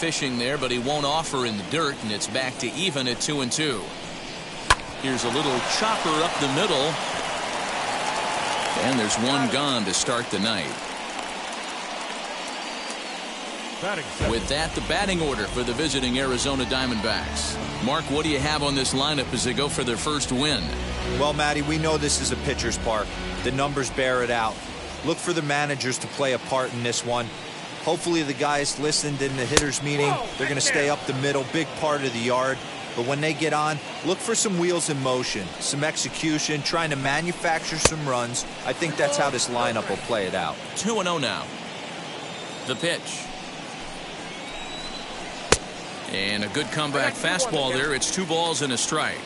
fishing there, but he won't offer in the dirt, and it's back to even at 2-2. Here's a little chopper up the middle, and there's one gone to start the night. With that, the batting order for the visiting Arizona Diamondbacks. Mark, what do you have on this lineup as they go for their first win? Well, Matty, we know this is a pitcher's park. The numbers bear it out. Look for the managers to play a part in this one. Hopefully the guys listened in the hitters meeting. They're going to stay up the middle, big part of the yard. But when they get on, look for some wheels in motion, some execution, trying to manufacture some runs. I think that's how this lineup will play it out. 2-0 now. The pitch. And a good comeback fastball there. It's 2 balls and a strike.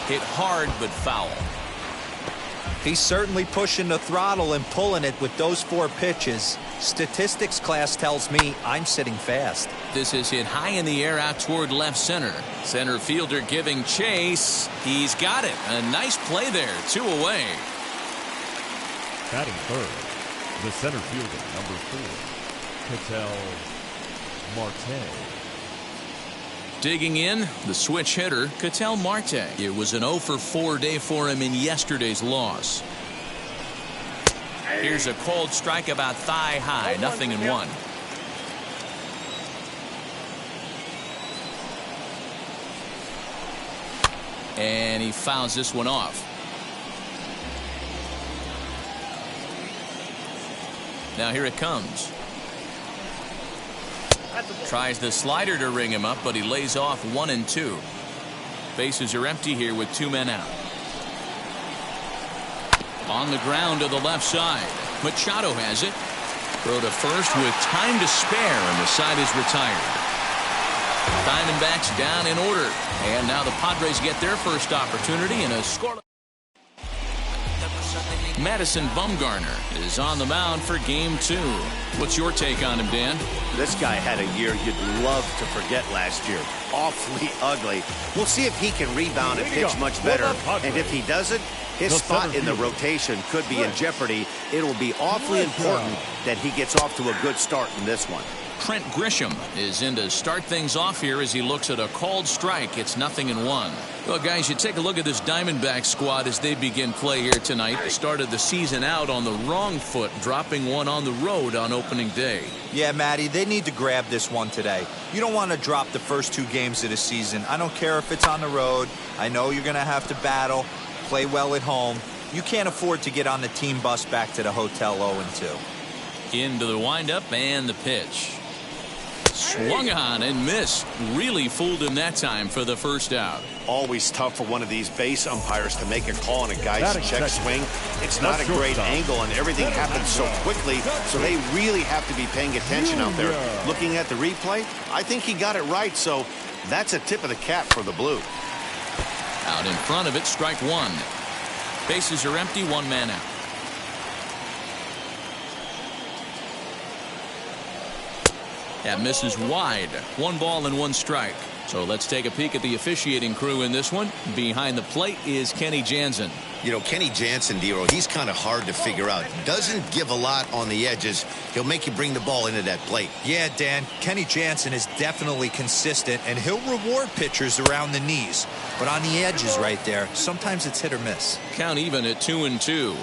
Hit hard but foul. He's certainly pushing the throttle and pulling it with those 4 pitches. Statistics class tells me I'm sitting fast. This is hit high in the air out toward left center. Center fielder giving chase. He's got it. A nice play there. 2 away. Batting third, the center fielder, number 4, Ketel Marte. Digging in, the switch hitter, Ketel Marte. It was an 0-for-4 day for him in yesterday's loss. Here's a cold strike about thigh high, 0-1. And he fouls this one off. Now here it comes. Tries the slider to ring him up, but he lays off 1-2. Bases are empty here with 2 men out. On the ground to the left side. Machado has it. Throw to first with time to spare, and the side is retired. Diamondbacks down in order. And now the Padres get their first opportunity in a scoreless. Madison Bumgarner is on the mound for game 2. What's your take on him, Dan? This guy had a year you'd love to forget last year. Awfully ugly. We'll see if he can rebound and pitch much better. And if he doesn't, his spot in the rotation could be in jeopardy. It'll be awfully important that he gets off to a good start in this one. Trent Grisham is in to start things off here as he looks at a called strike. It's 0-1. Well, guys, you take a look at this Diamondback squad as they begin play here tonight. They started the season out on the wrong foot, dropping one on the road on opening day. Yeah, Matty, they need to grab this one today. You don't want to drop the first 2 games of the season. I don't care if it's on the road. I know you're going to have to battle, play well at home. You can't afford to get on the team bus back to the hotel 0-2. Into the windup and the pitch. Swung on and missed. Really fooled him that time for the first out. Always tough for one of these base umpires to make a call on a guy's check swing. It's not a great angle, and everything happens so quickly, so they really have to be paying attention out there. Looking at the replay, I think he got it right, so that's a tip of the cap for the Blue. Out in front of it, strike 1. Bases are empty, 1 man out. That misses wide. 1 ball and 1 strike. So let's take a peek at the officiating crew in this one. Behind the plate is Kenny Jansen. You know, Kenny Jansen, Dero, he's kind of hard to figure out. Doesn't give a lot on the edges. He'll make you bring the ball into that plate. Yeah, Dan, Kenny Jansen is definitely consistent, and he'll reward pitchers around the knees. But on the edges right there, sometimes it's hit or miss. Count even at 2-2.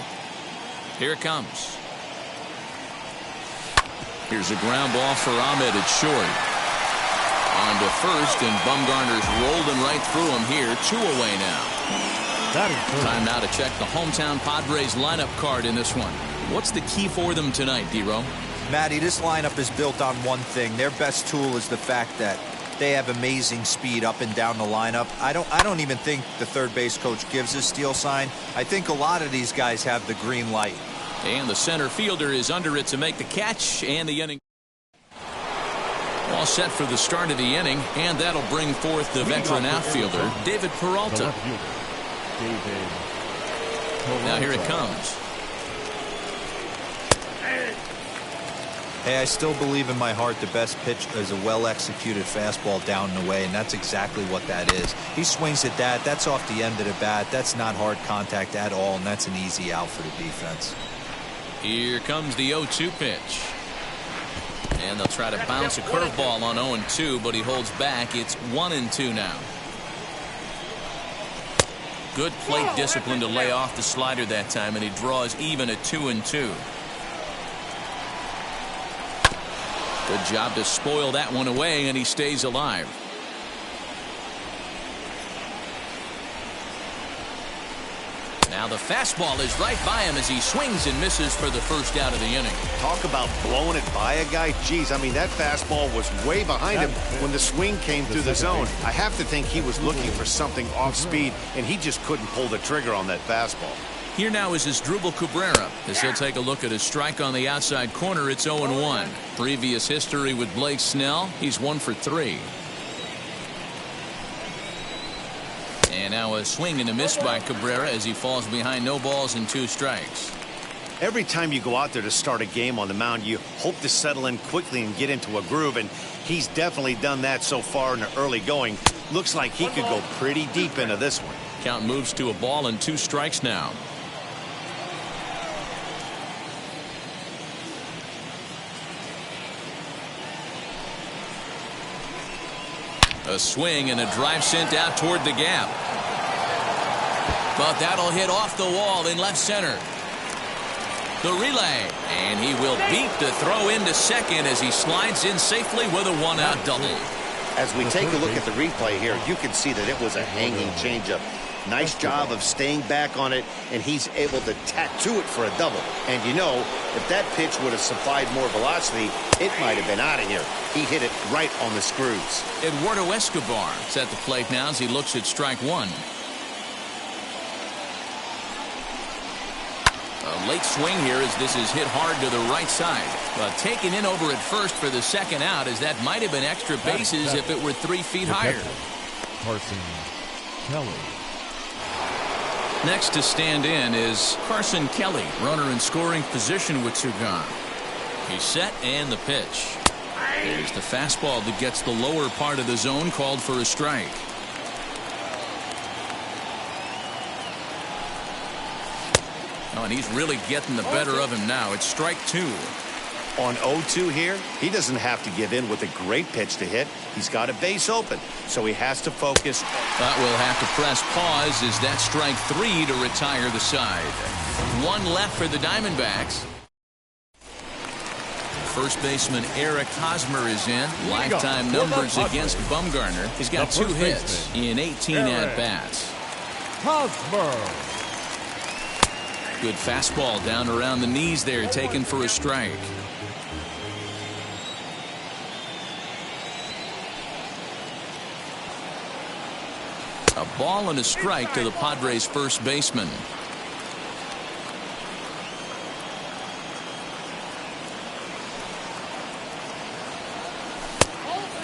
Here it comes. Here's a ground ball for Ahmed at short. On to first, and Bumgarner's rolling right through him here. 2 away now. Time now to check the hometown Padres lineup card in this one. What's the key for them tonight, D-Row? Matty, this lineup is built on one thing. Their best tool is the fact that they have amazing speed up and down the lineup. I don't even think the third base coach gives a steal sign. I think a lot of these guys have the green light. And the center fielder is under it to make the catch, and the inning all set for the start of the inning, and that'll bring forth the veteran outfielder, David Peralta. Now here it comes. Hey, I still believe in my heart the best pitch is a well-executed fastball down and away, and that's exactly what that is. He swings at that. That's off the end of the bat. That's not hard contact at all, and that's an easy out for the defense. Here comes the 0-2 pitch. And they'll try to bounce a curveball on 0-2, but he holds back. It's 1-2 now. Good plate discipline to lay off the slider that time, and he draws even at 2-2. Good job to spoil that one away, and he stays alive. Now the fastball is right by him as he swings and misses for the first out of the inning. Talk about blowing it by a guy. Geez, I mean, that fastball was way behind him when the swing came through the zone. I have to think he was looking for something off speed, and he just couldn't pull the trigger on that fastball. Here now is Asdrubal Cabrera as he'll take a look at his strike on the outside corner. It's 0-1. Previous history with Blake Snell, he's 1 for 3. And now a swing and a miss by Cabrera as he falls behind, no balls and 2 strikes. Every time you go out there to start a game on the mound, you hope to settle in quickly and get into a groove, and he's definitely done that so far in the early going. Looks like he could go pretty deep into this one. Count moves to a ball and 2 strikes now. A swing and a drive sent out toward the gap. But that'll hit off the wall in left center. The relay, and he will beat the throw into second as he slides in safely with a 1-out double. As we take a look at the replay here, you can see that it was a hanging changeup. Nice job of staying back on it, and he's able to tattoo it for a double. And you know, if that pitch would have supplied more velocity, it might have been out of here. He hit it right on the screws. Eduardo Escobar is at the plate now as he looks at strike 1. A late swing here as this is hit hard to the right side. But taken in over at first for the second out, as that might have been extra bases if it were 3 feet higher. Carson Kelly. Next to stand in is Carson Kelly, runner in scoring position with 2 gone. He's set and the pitch. There's the fastball that gets the lower part of the zone, called for a strike. Oh, and he's really getting the better of him now. It's strike 2. On 0-2 here, he doesn't have to give in with a great pitch to hit. He's got a base open, so he has to focus. But we'll have to press pause as that strike 3 to retire the side. 1 left for the Diamondbacks. First baseman Eric Hosmer is in. Lifetime numbers against Bumgarner. He's got 2 hits in 18 at-bats. Hosmer. Good fastball down around the knees there, taken for a strike. A ball and a strike to the Padres' first baseman.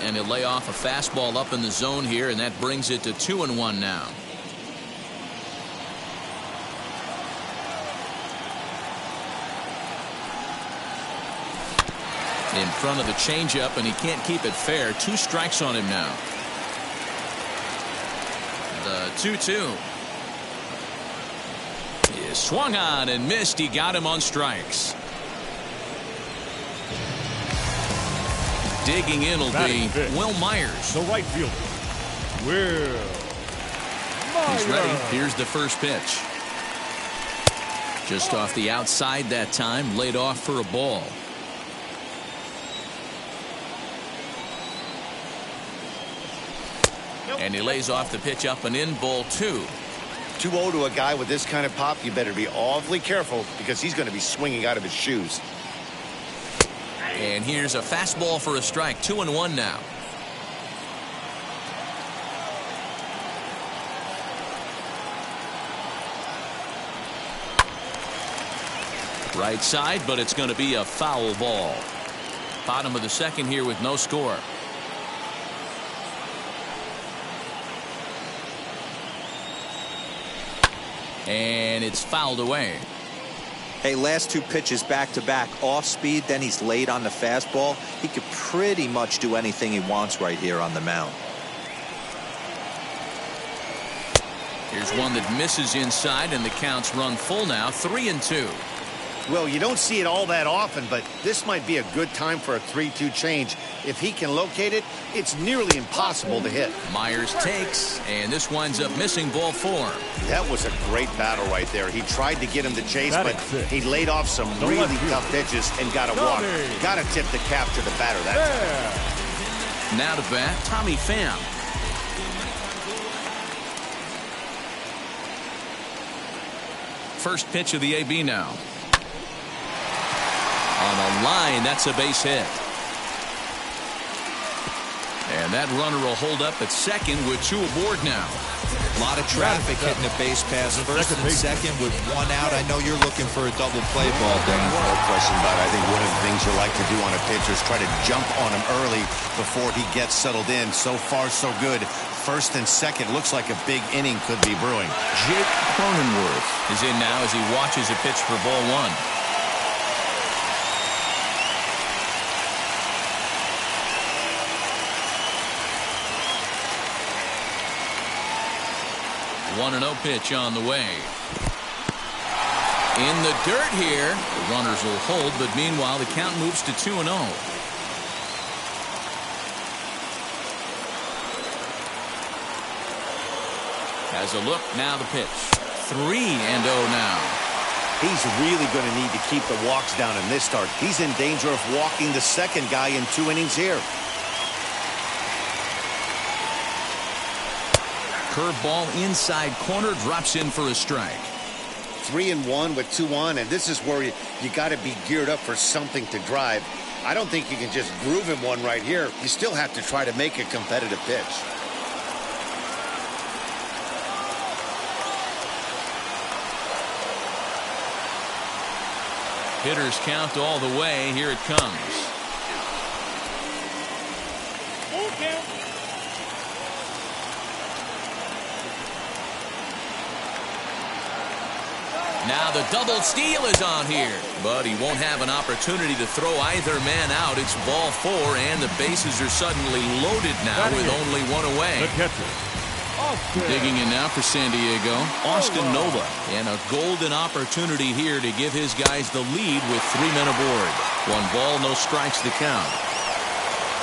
And he'll lay off a fastball up in the zone here, and that brings it to 2-1 now. In front of the changeup, and he can't keep it fair. 2 strikes on him now. The 2-2. He swung on and missed. He got him on strikes. Digging in will be Will Myers. The right fielder, Will Myers. He's ready. Here's the first pitch. Just off the outside that time, laid off for a ball. And he lays off the pitch up and in, ball 2. 2-0 to a guy with this kind of pop, you better be awfully careful because he's going to be swinging out of his shoes. And here's a fastball for a strike. 2-1 now. Right side, but it's going to be a foul ball. Bottom of the second here with no score. And it's fouled away. Hey, last 2 pitches back-to-back, off speed, then he's late on the fastball. He could pretty much do anything he wants right here on the mound. Here's one that misses inside, and the count's run full now, 3-2. Well, you don't see it all that often, but this might be a good time for a 3-2 change. If he can locate it, it's nearly impossible to hit. Myers takes, and this winds up missing ball 4. That was a great battle right there. He tried to get him to chase, but he laid off some really tough pitches and got a walk. Got to tip the cap to the batter that time. Now to bat, Tommy Pham. First pitch of the AB now. On a line, that's a base hit. And that runner will hold up at second with 2 aboard now. A lot of traffic hitting the base pass. First and second with 1 out. I know you're looking for a double play ball, Dan. No question about it. I think one of the things you like to do on a pitcher is try to jump on him early before he gets settled in. So far, so good. First and second looks like a big inning could be brewing. Jake Cronenworth is in now as he watches a pitch for ball 1. 1-0 pitch on the way. In the dirt here. The runners will hold, but meanwhile the count moves to 2-0. Has a look, now the pitch. 3-0 now. He's really going to need to keep the walks down in this start. He's in danger of walking the second guy in 2 innings here. Curveball inside corner, drops in for a strike. 3-1 with 2 on, and this is where you got to be geared up for something to drive. I don't think you can just groove him one right here. You still have to try to make a competitive pitch. Hitters count all the way. Here it comes. Now the double steal is on here, but he won't have an opportunity to throw either man out. It's ball 4, and the bases are suddenly loaded now with only 1 away. The catcher, Digging in now for San Diego, Austin Nova, and a golden opportunity here to give his guys the lead with 3 men aboard. 1 ball, no strikes to count.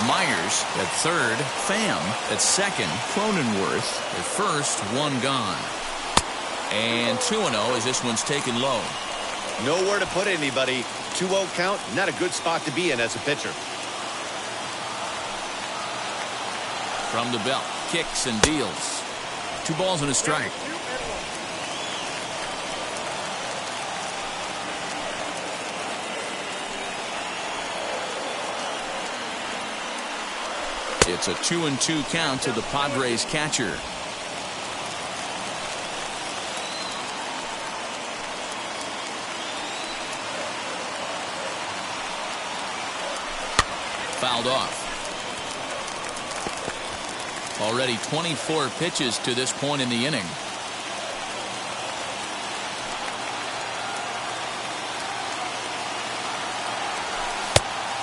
Myers at third, Pham at second, Cronenworth at first, 1 gone. And 2-0 as this one's taken low. Nowhere to put anybody. 2-0 count, not a good spot to be in as a pitcher. From the belt, kicks and deals. 2 balls and a strike. It's a 2-2 count to the Padres catcher. Fouled off. Already 24 pitches to this point in the inning.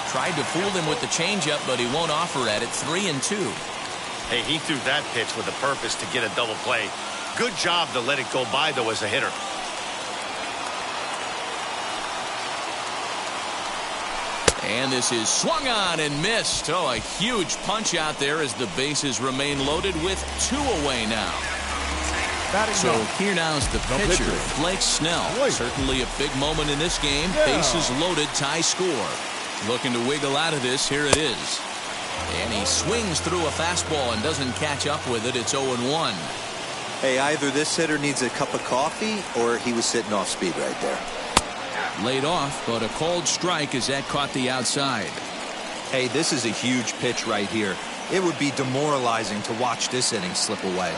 Tried to fool him with the changeup, but he won't offer at it. 3-2. Hey, he threw that pitch with a purpose to get a double play. Good job to let it go by, though, as a hitter. And this is swung on and missed. Oh, a huge punch out there as the bases remain loaded with 2 away now. So here now is the pitcher, Blake Snell. Certainly a big moment in this game. Bases loaded, tie score. Looking to wiggle out of this. Here it is. And he swings through a fastball and doesn't catch up with it. It's 0-1. Hey, either this hitter needs a cup of coffee or he was sitting off speed right there. Laid off, but a called strike as that caught the outside. Hey, this is a huge pitch right here. It would be demoralizing to watch this inning slip away.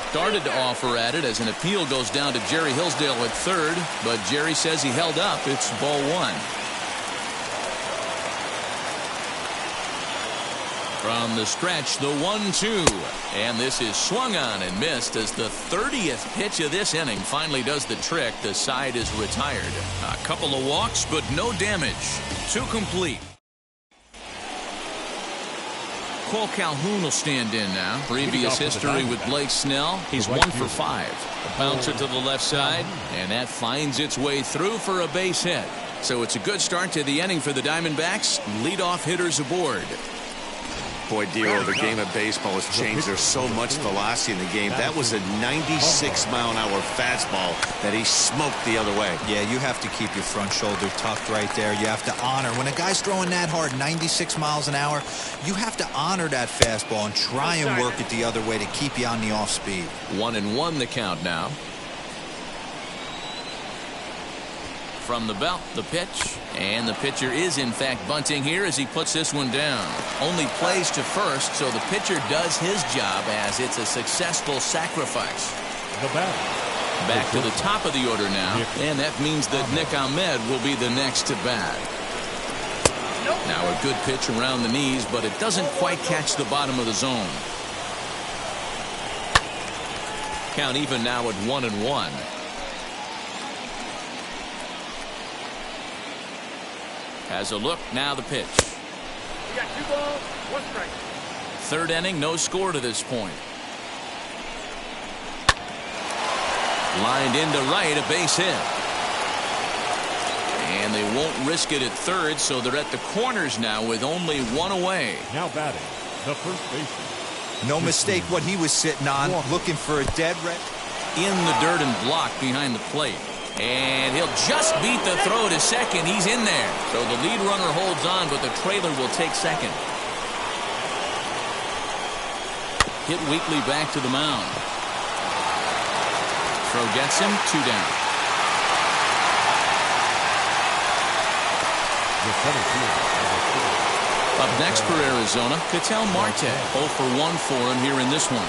Started to offer at it as an appeal goes down to Jerry Hillsdale at third, but Jerry says he held up. It's ball 1. From the stretch, the 1-2. And this is swung on and missed as the 30th pitch of this inning finally does the trick. The side is retired. A couple of walks, but no damage. 2 complete. Cole Calhoun will stand in now. Previous history with Blake Snell. He's 1 for 5. A bouncer to the left side, and that finds its way through for a base hit. So it's a good start to the inning for the Diamondbacks. Leadoff hitters aboard. Boy, Dero, the game of baseball has changed. There's so much velocity in the game. That was a 96-mile-an-hour fastball that he smoked the other way. Yeah, you have to keep your front shoulder tucked right there. You have to honor. When a guy's throwing that hard, 96 miles an hour, you have to honor that fastball and try and work it the other way to keep you on the off speed. 1-1 the count now. From the belt, the pitch, and the pitcher is in fact bunting here as he puts this one down. Only plays to first, so the pitcher does his job as it's a successful sacrifice. Back to the top of the order now, and that means that Nick Ahmed will be the next to bat. Now a good pitch around the knees, but it doesn't quite catch the bottom of the zone. Count even now at 1-1. Has a look, now the pitch. We got 2 balls, 1 strike. Third inning, no score to this point. Lined into right, a base hit. And they won't risk it at third, so they're at the corners now with only 1 away. Now batting, the first baseman. No mistake what he was sitting on, looking for a dead red. In the dirt and blocked behind the plate. And he'll just beat the throw to second. He's in there. So the lead runner holds on, but the trailer will take second. Hit weakly back to the mound. Throw gets him, 2 down. Up next for Arizona, Ketel Marte. 0 for 1 for him here in this one.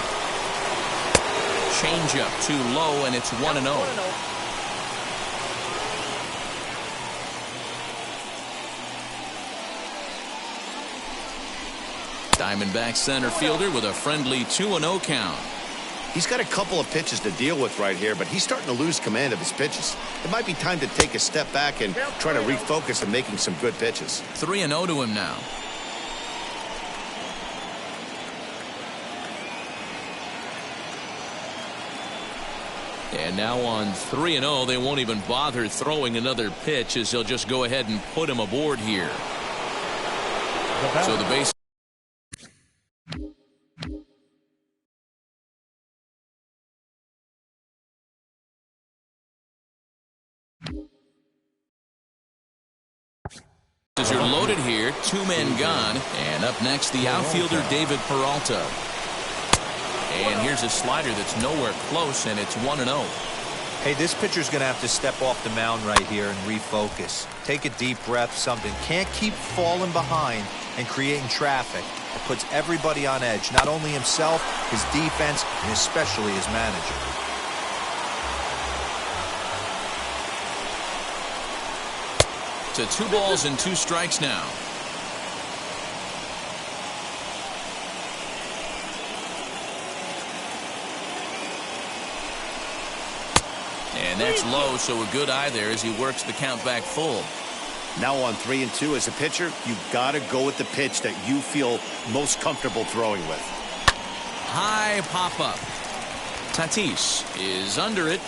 Changeup too low, and it's 1-0. Diamondback center fielder with a friendly 2-0 count. He's got a couple of pitches to deal with right here, but he's starting to lose command of his pitches. It might be time to take a step back and try to refocus on making some good pitches. 3-0 to him now. And now on 3-0, they won't even bother throwing another pitch as they'll just go ahead and put him aboard here. So the base. As you're loaded here, 2 men gone, and up next the outfielder David Peralta. And here's a slider that's nowhere close, and it's 1-0. Hey, this pitcher's going to have to step off the mound right here and refocus. Take a deep breath, something. Can't keep falling behind and creating traffic. It puts everybody on edge, not only himself, his defense, and especially his manager. To 2 balls and 2 strikes now. And that's low, so a good eye there as he works the count back full. Now on 3-2 as a pitcher, you've got to go with the pitch that you feel most comfortable throwing with. High pop-up. Tatis is under it.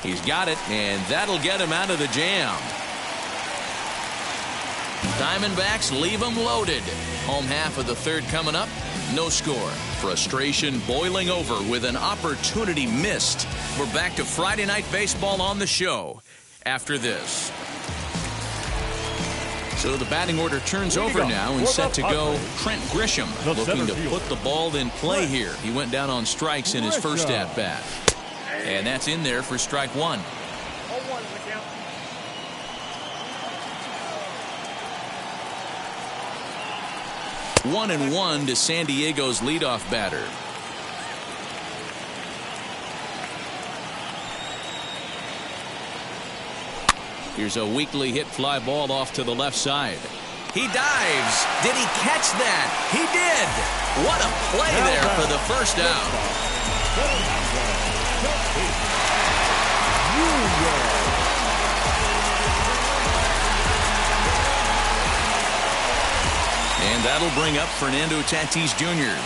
He's got it, and that'll get him out of the jam. Diamondbacks leave them loaded. Home half of the third coming up. No score. Frustration boiling over with an opportunity missed. We're back to Friday Night Baseball on the show after this. So the batting order turns over now and set to go Trent Grisham, looking to put the ball in play here. He went down on strikes in his first at-bat. And that's in there for strike 1. 1-1 to San Diego's leadoff batter. Here's a weakly hit fly ball off to the left side. He dives. Did he catch that? He did. What a play there for the first out. And That'll bring up Fernando Tatis Jr.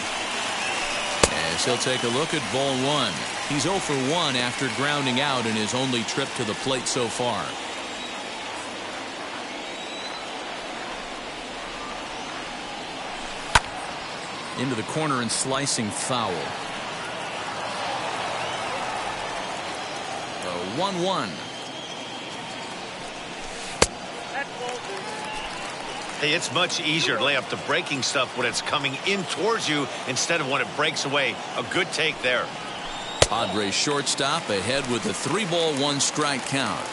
As he'll take a look at ball one. He's 0 for 1 after grounding out in his only trip to the plate so far. Into the corner and slicing foul. The 1-1. Hey, it's much easier to lay up the breaking stuff when it's coming in towards you instead of when it breaks away. A good take there. Padres shortstop ahead with a 3-ball 1-strike count.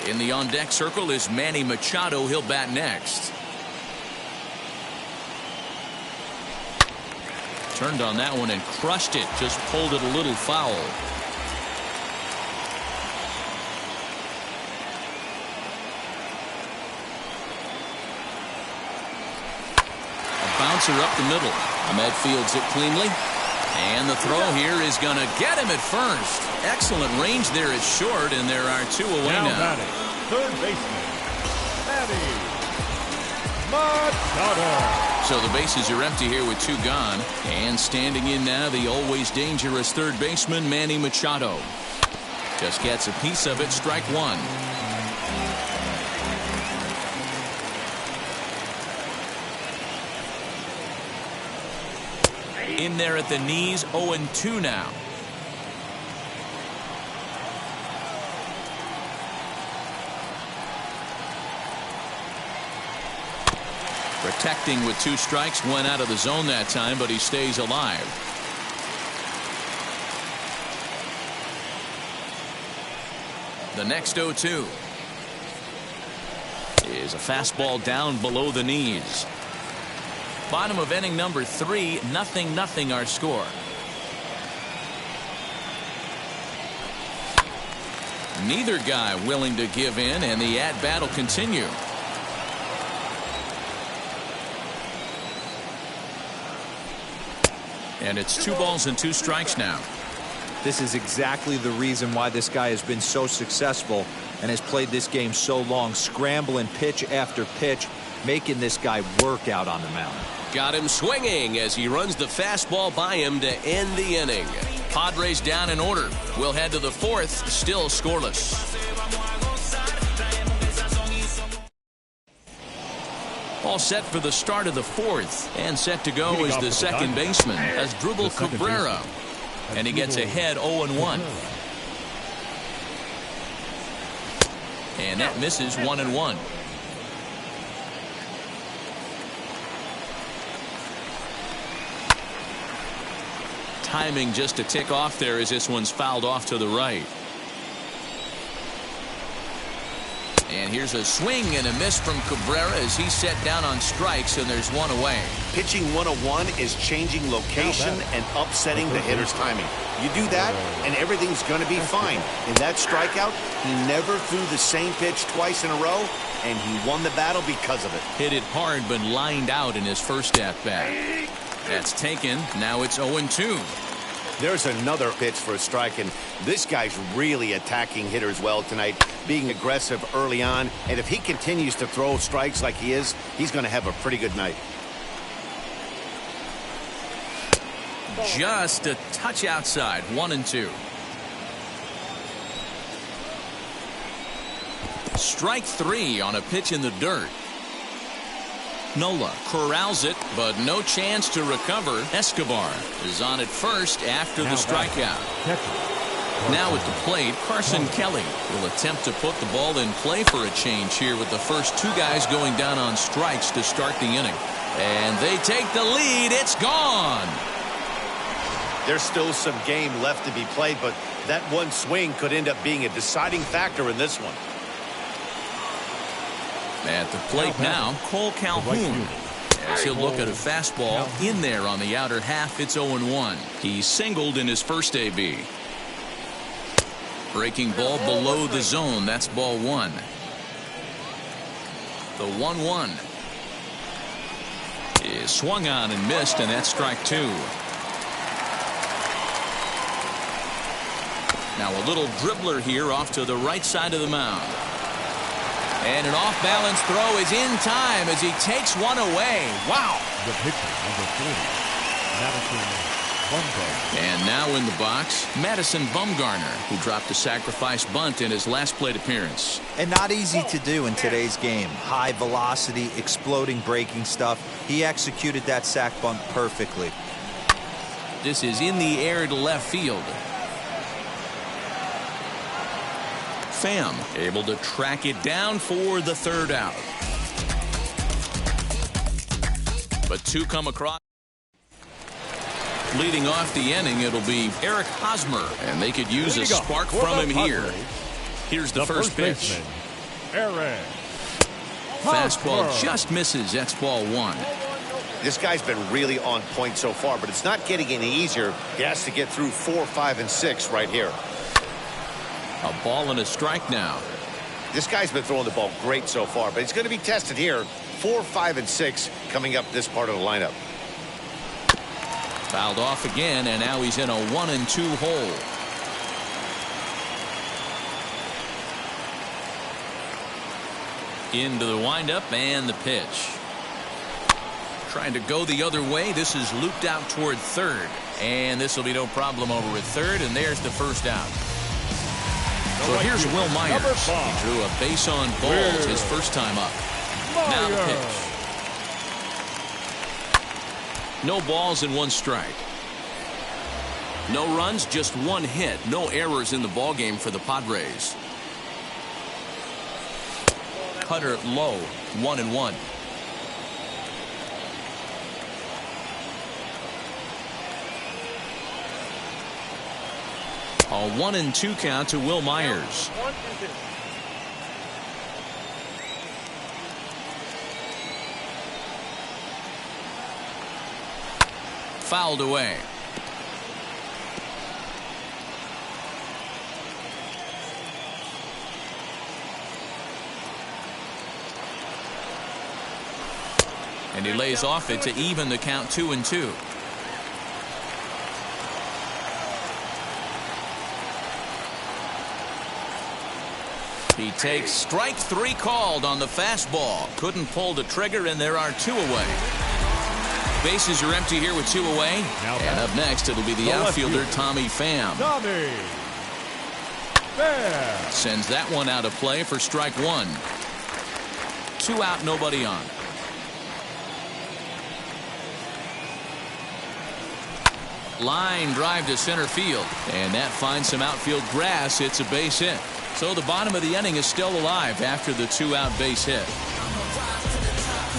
In the on-deck circle is Manny Machado. He'll bat next. Turned on that one and crushed it. Just pulled it a little foul. Bouncer up the middle. Ahmed fields it cleanly. And the throw here is going to get him at first. Excellent range there at short, and there are 2 away now. Batting, third baseman, Manny Machado. So the bases are empty here with 2 gone. And standing in now, the always dangerous third baseman, Manny Machado. Just gets a piece of it, strike 1. In there at the knees, 0-2 now. Protecting with 2 strikes, went out of the zone that time, but he stays alive. The next 0-2 is a fastball down below the knees. Bottom of inning number 3, 0-0 our score. Neither guy willing to give in, and the at-bat will continue. And it's 2 balls and 2 strikes now. This is exactly the reason why this guy has been so successful and has played this game so long, scrambling pitch after pitch, making this guy work out on the mound. Got him swinging as he runs the fastball by him to end the inning. Padres down in order. We'll head to the 4th, still scoreless. All set for the start of the 4th, and set to go is the second baseman, Asdrubal Cabrera, and he gets ahead 0-1. And that misses 1-1. Timing just a tick off there as this one's fouled off to the right. And here's a swing and a miss from Cabrera as he's set down on strikes, and there's 1 away. Pitching 101 is changing location and upsetting the hitter's timing. You do that, and everything's going to be fine. In that strikeout, he never threw the same pitch twice in a row, and he won the battle because of it. Hit it hard, but lined out in his first at-bat. That's taken. Now it's 0-2. There's another pitch for a strike, and this guy's really attacking hitters well tonight, being aggressive early on, and if he continues to throw strikes like he is, he's going to have a pretty good night. Just a touch outside, 1-2. Strike 3 on a pitch in the dirt. Nola corrals it, but no chance to recover. Escobar is on at first after the strikeout. Now at the plate, Carson Kelly will attempt to put the ball in play for a change here with the first 2 guys going down on strikes to start the inning. And they take the lead. It's gone. There's still some game left to be played, but that one swing could end up being a deciding factor in this one. At the plate now, Cole Calhoun. As he'll look at a fastball in there on the outer half, it's 0-1. He singled in his first AB. Breaking ball below the zone. That's ball 1. The 1-1 is swung on and missed, and that's strike 2. Now a little dribbler here off to the right side of the mound. And an off-balance throw is in time as he takes one away. Wow. The pitcher, number 40, Madison Bumgarner. And now in the box, Madison Bumgarner, who dropped a sacrifice bunt in his last plate appearance. And not easy to do in today's game. High velocity, exploding breaking stuff. He executed that sac bunt perfectly. This is in the air to left field. Pham able to track it down for the third out. But two come across. Leading off the inning, it'll be Eric Hosmer, and they could use a spark from him here. Here's the first pitch. Eric. Fastball just misses. That's ball one. This guy's been really on point so far, but it's not getting any easier. He has to get through 4, 5, and 6 right here. A ball and a strike now. This guy's been throwing the ball great so far, but he's going to be tested here. 4, 5, and 6 coming up this part of the lineup. Fouled off again, and now he's in a 1-2 hole. Into the windup and the pitch. Trying to go the other way. This is looped out toward third. And this will be no problem over at third, and there's the first out. So here's Will Myers. He drew a base on balls his first time up. Now the pitch. No balls and one strike. No runs, just one hit. No errors in the ballgame for the Padres. Cutter low, 1-1. A 1-2 count to Will Myers. Fouled away. And he lays off it to even the count 2-2. He takes strike three called on the fastball. Couldn't pull the trigger, and there are two away. Bases are empty here with two away. And up next, it'll be the outfielder, Tommy Pham. Sends that one out of play for strike one. 2 out, nobody on. Line drive to center field. And that finds some outfield grass. It's a base hit. So the bottom of the inning is still alive after the 2-out base hit.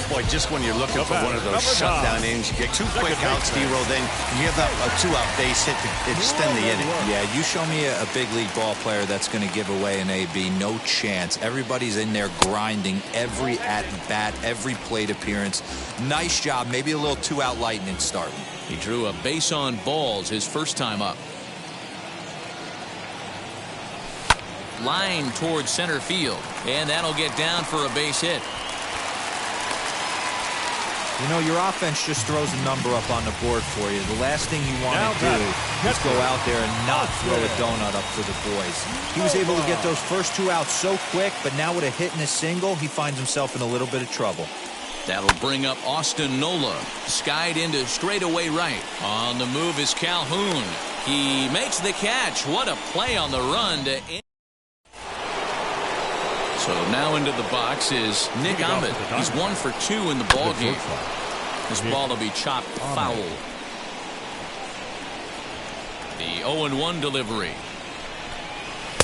Boy, just when you're looking for one of those shutdown innings, you get 2 quick outs, D-Roll, then you have a 2-out base hit to extend the inning. Yeah, you show me a big league ball player that's going to give away an AB. No chance. Everybody's in there grinding every at-bat, every plate appearance. Nice job. Maybe a little 2-out lightning start. He drew a base on balls his first time up. Line towards center field, and that'll get down for a base hit. You know, your offense just throws a number up on the board for you. The last thing you want to do is go out there and not throw a donut up for the boys. He was able to get those first 2 outs so quick, but now with a hit and a single, he finds himself in a little bit of trouble. That'll bring up Austin Nola. Skied into straightaway right. On the move is Calhoun. He makes the catch. What a play on the run to end. So now into the box is Nick Ahmed. He's 1 for 2 in the ball game. This ball will be chopped foul. The 0-1 delivery.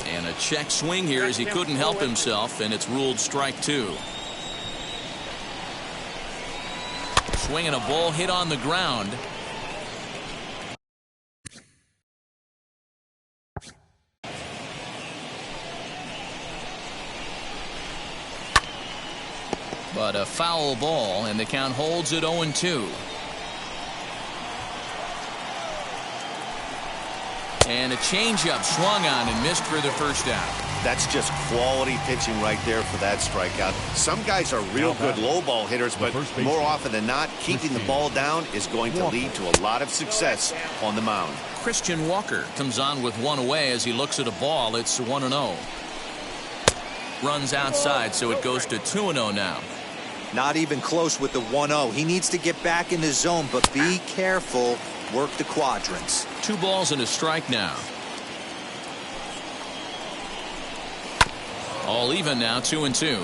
And a check swing here as he couldn't help himself, and it's ruled strike 2. Swinging a ball hit on the ground. But a foul ball, and the count holds at 0-2. And a changeup swung on and missed for the first out. That's just quality pitching right there for that strikeout. Some guys are real good low ball hitters, but more often than not, keeping the ball down is going to lead to a lot of success on the mound. Christian Walker comes on with 1 away as he looks at a ball. It's 1-0. Runs outside, so it goes to 2-0 now. Not even close with the 1-0. He needs to get back in the zone, but be careful. Work the quadrants. 2 balls and a strike now. All even now, 2-2.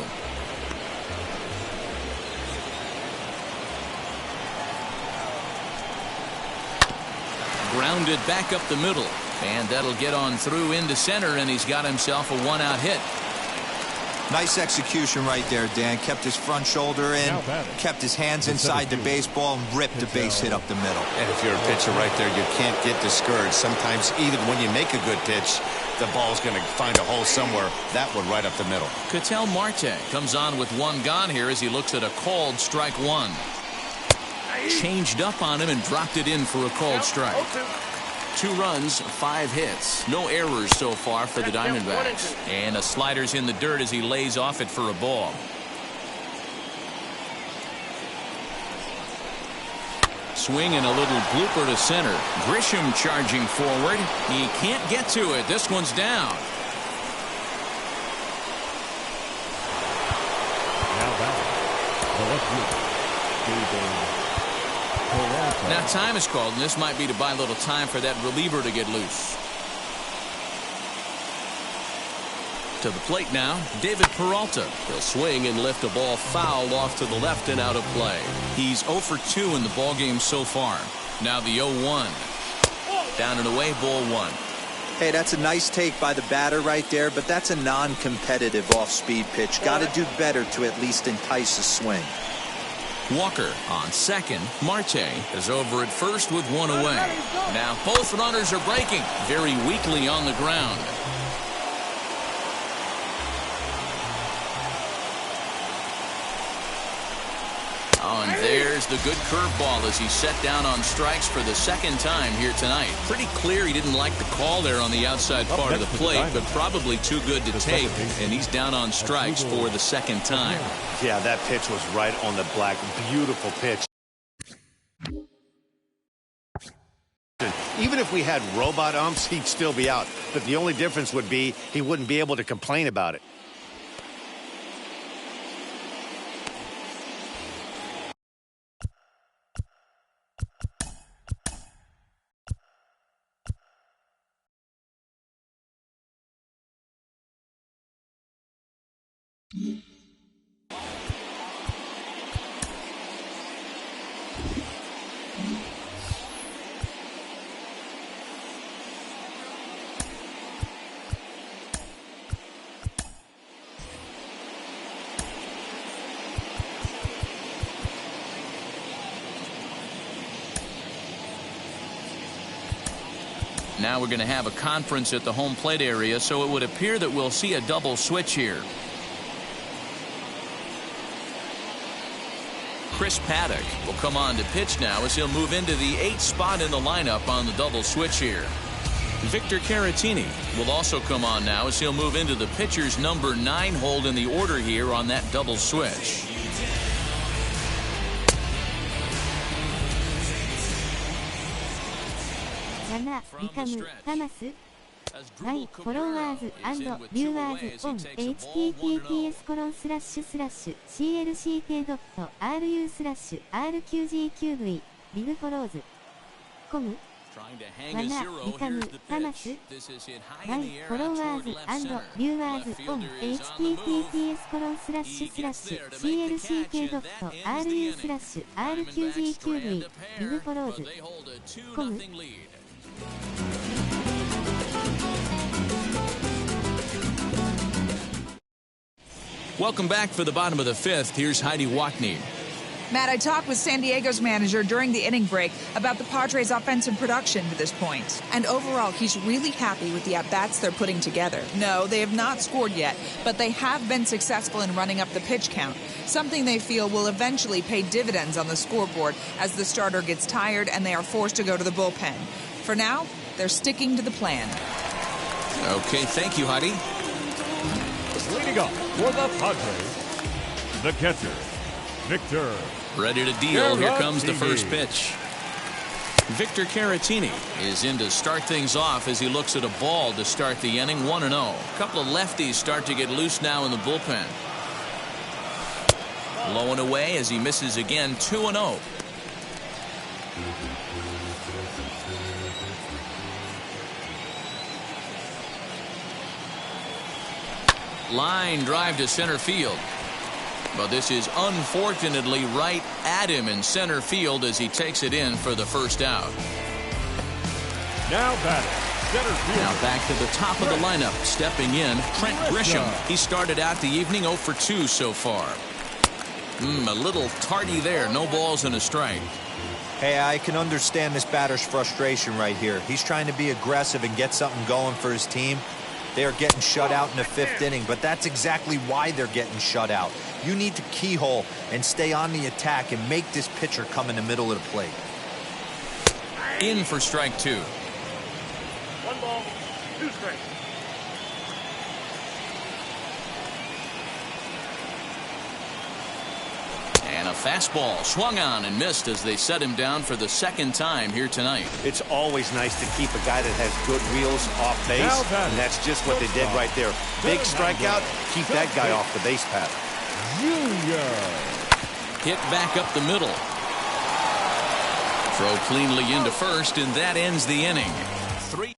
Grounded back up the middle, and that'll get on through into center, and he's got himself a 1-out hit. Nice execution right there, Dan. Kept his front shoulder in, kept his hands inside the baseball, and ripped the base hit up the middle. And if you're a pitcher right there, you can't get discouraged. Sometimes even when you make a good pitch, the ball's going to find a hole somewhere. That one right up the middle. Ketel Marte comes on with 1 gone here as he looks at a called strike 1. Changed up on him and dropped it in for a called strike. 2 runs, 5 hits. No errors so far for the Diamondbacks. And a slider's in the dirt as he lays off it for a ball. Swing and a little blooper to center. Grisham charging forward. He can't get to it. This one's down. Now batting, the left fielder, Now time is called, and this might be to buy a little time for that reliever to get loose. To the plate now, David Peralta. He'll swing and lift a ball foul off to the left and out of play. He's 0 for 2 in the ballgame so far. Now the 0-1. Down and away, ball 1. Hey, that's a nice take by the batter right there, but that's a non-competitive off-speed pitch. Got to do better to at least entice a swing. Walker on second. Marte is over at first with 1 away. Now both runners are breaking very weakly on the ground. Oh, and there's the good curveball as he's set down on strikes for the 2nd time here tonight. Pretty clear he didn't like the call there on the outside part of the plate, but probably too good to take, and he's down on strikes for the 2nd time. Yeah, that pitch was right on the black. Beautiful pitch. Even if we had robot umps, he'd still be out. But the only difference would be he wouldn't be able to complain about it. Now we're going to have a conference at the home plate area, so it would appear that we'll see a double switch here. Chris Paddock will come on to pitch now as he'll move into the 8th spot in the lineup on the double switch here. Victor Caratini will also come on now as he'll move into the pitcher's number 9 hold in the order here on that double switch. My followers and viewers on https://clct.ru/rqgqv big follows. Com. Wanna become famous? My followers and viewers on https://clct.ru/rqgqv big follows. Com. Welcome back for the bottom of the 5th. Here's Heidi Watney. Matt, I talked with San Diego's manager during the inning break about the Padres' offensive production to this point. And overall, he's really happy with the at-bats they're putting together. No, they have not scored yet, but they have been successful in running up the pitch count, something they feel will eventually pay dividends on the scoreboard as the starter gets tired and they are forced to go to the bullpen. For now, they're sticking to the plan. Okay, thank you, Heidi. Leading up for the Padres, the catcher, Victor. Ready to deal. Here comes the first pitch. Victor Caratini is in to start things off as he looks at a ball to start the inning. 1-0. A couple of lefties start to get loose now in the bullpen. Low and away as he misses again. 2-0. Line drive to center field. But this is unfortunately right at him in center field as he takes it in for the first out. Now batting, center field. Now back to the top of the lineup. Stepping in, Trent Grisham. He started out the evening 0 for 2 so far. A little tardy there. No balls and a strike. Hey, I can understand this batter's frustration right here. He's trying to be aggressive and get something going for his team. They are getting shut out in the 5th inning, but that's exactly why they're getting shut out. You need to keyhole and stay on the attack and make this pitcher come in the middle of the plate. In for strike 2. 1 ball, 2 strikes. And a fastball swung on and missed as they set him down for the 2nd time here tonight. It's always nice to keep a guy that has good wheels off base, and that's just what they did right there. Big strikeout, keep that guy off the base path. Junior. Hit back up the middle. Throw cleanly into first, and that ends the inning. 3.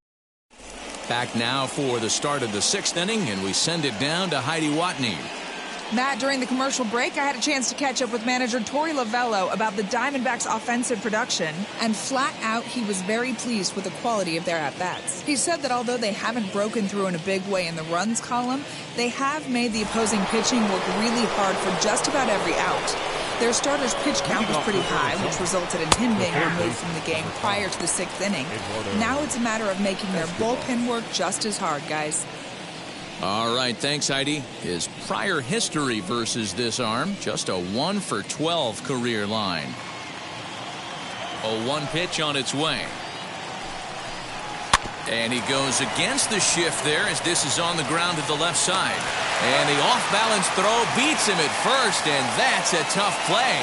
Back now for the start of the 6th inning, and we send it down to Heidi Watney. Matt, during the commercial break, I had a chance to catch up with manager Torey Lovello about the Diamondbacks' offensive production, and flat out, he was very pleased with the quality of their at-bats. He said that although they haven't broken through in a big way in the runs column, they have made the opposing pitching work really hard for just about every out. Their starter's pitch count was pretty high, which resulted in him being removed from the game prior to the 6th inning. Now it's a matter of making their bullpen work just as hard, guys. All right, thanks, Heidi. His prior history versus this arm, just a 1 for 12 career line. A 1 pitch on its way. And he goes against the shift there as this is on the ground to the left side. And the off-balance throw beats him at first, and that's a tough play.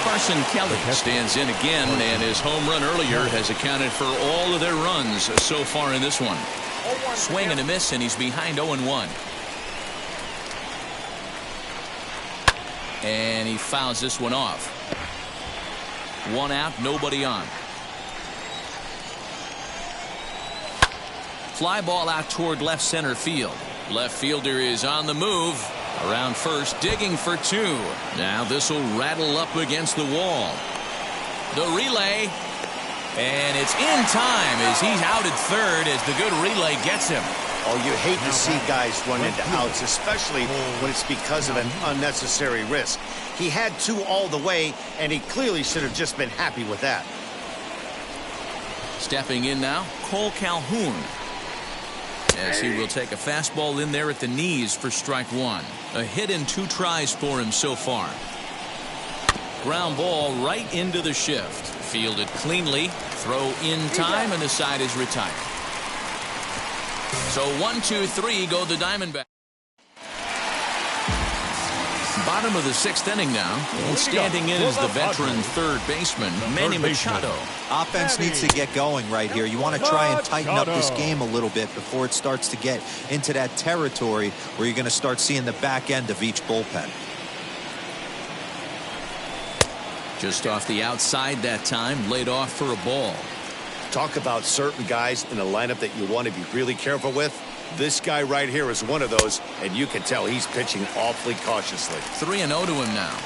Carson Kelly stands in again, and his home run earlier has accounted for all of their runs so far in this one. Swing and a miss, and he's behind 0-1. And he fouls this one off. 1 out, nobody on. Fly ball out toward left center field. Left fielder is on the move. Around first, digging for 2. Now this will rattle up against the wall. The relay. And it's in time as he's out at third as the good relay gets him. Oh, you hate to see guys run into outs, especially when it's because of an unnecessary risk. He had 2 all the way, and he clearly should have just been happy with that. Stepping in now, Cole Calhoun. As he will take a fastball in there at the knees for strike 1. A hit in 2 tries for him so far. Ground ball right into the shift. Fielded cleanly. Throw in time, and the side is retired. So 1, 2, 3 go the Diamondbacks. Bottom of the 6th inning now. And standing in is the veteran third baseman, Manny Machado. Offense needs to get going right here. You want to try and tighten up this game a little bit before it starts to get into that territory where you're going to start seeing the back end of each bullpen. Just off the outside that time, laid off for a ball. Talk about certain guys in the lineup that you want to be really careful with. This guy right here is one of those, and you can tell he's pitching awfully cautiously. 3-0 to him now.